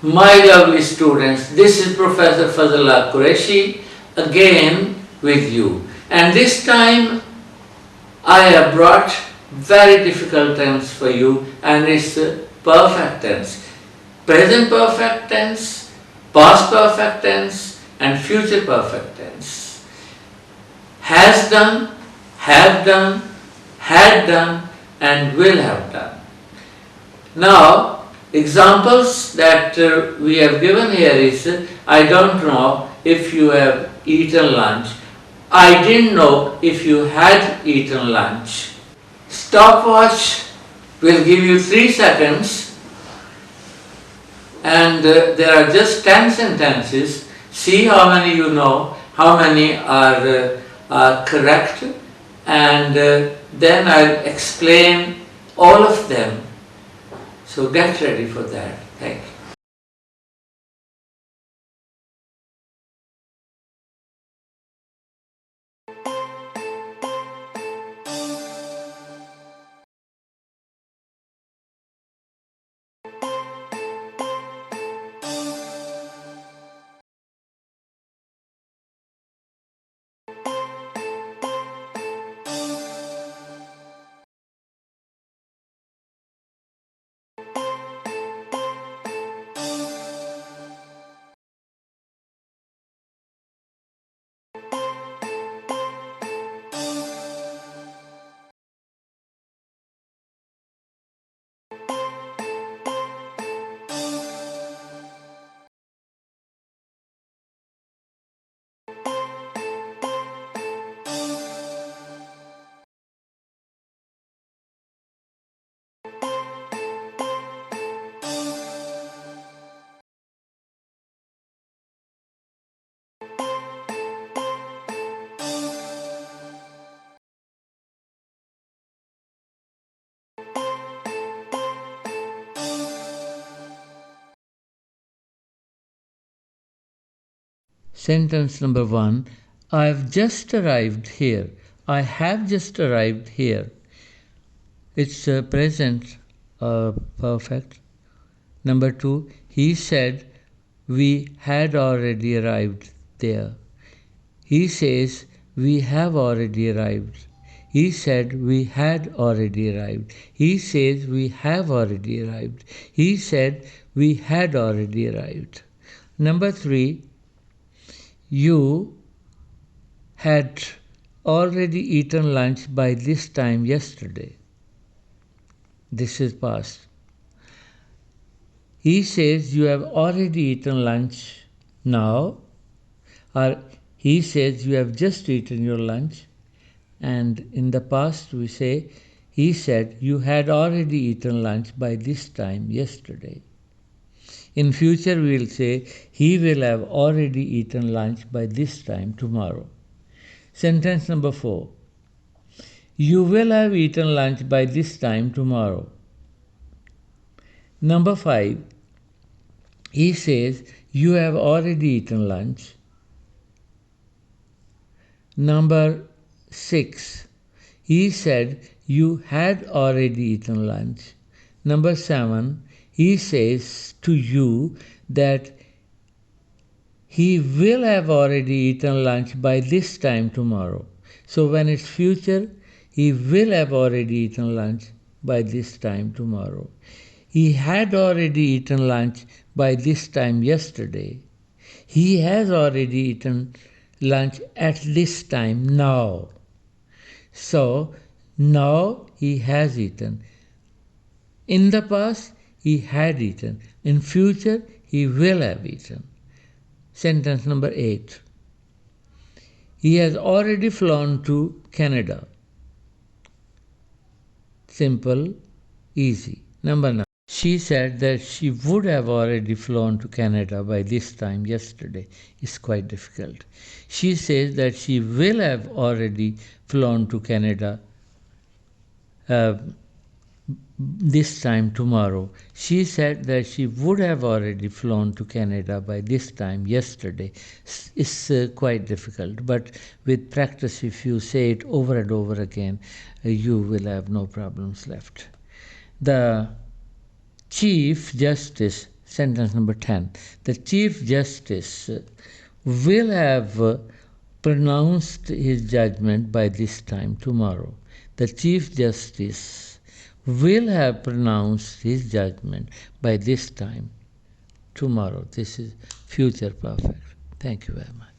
My lovely students, this is Professor Fazlullah Qureshi again with you. And this time I have brought very difficult tense for you, and it's perfect tense. Present perfect tense, past perfect tense and future perfect tense. Has done, have done, had done and will have done. Now, examples that we have given here is, I don't know if you have eaten lunch. I didn't know if you had eaten lunch. Stopwatch will give you 3 seconds, and there are just 10 sentences. See how many you know, how many are correct, and then I'll explain all of them. So get ready for that. Thank you. Sentence number 1. I've just arrived here. I have just arrived here. It's present perfect. Number 2. He said we had already arrived there. He says we have already arrived. He said we had already arrived. He says we have already arrived. He said we had already arrived. Number 3. You had already eaten lunch by this time yesterday. This is past. He says you have already eaten lunch now, or he says you have just eaten your lunch, and in the past we say he said you had already eaten lunch by this time yesterday. In future we will say he will have already eaten lunch by this time tomorrow. Sentence number 4. You will have eaten lunch by this time tomorrow. Number 5. He says you have already eaten lunch. Number 6. He said you had already eaten lunch. Number 7. He says to you that he will have already eaten lunch by this time tomorrow. So when it's future, he will have already eaten lunch by this time tomorrow. He had already eaten lunch by this time yesterday. He has already eaten lunch at this time now. So now he has eaten. In the past, he had eaten. In future, he will have eaten. Sentence number 8. He has already flown to Canada. Simple, easy. Number 9. She said that she would have already flown to Canada by this time yesterday. It's quite difficult. She says that she will have already flown to Canada this time tomorrow. She said that she would have already flown to Canada by this time yesterday. It's quite difficult, but with practice, if you say it over and over again, you will have no problems left. The Chief Justice Sentence number 10. The Chief Justice will have pronounced his judgment by this time tomorrow. The Chief Justice will have pronounced his judgment by this time tomorrow. This is future perfect. Thank you very much.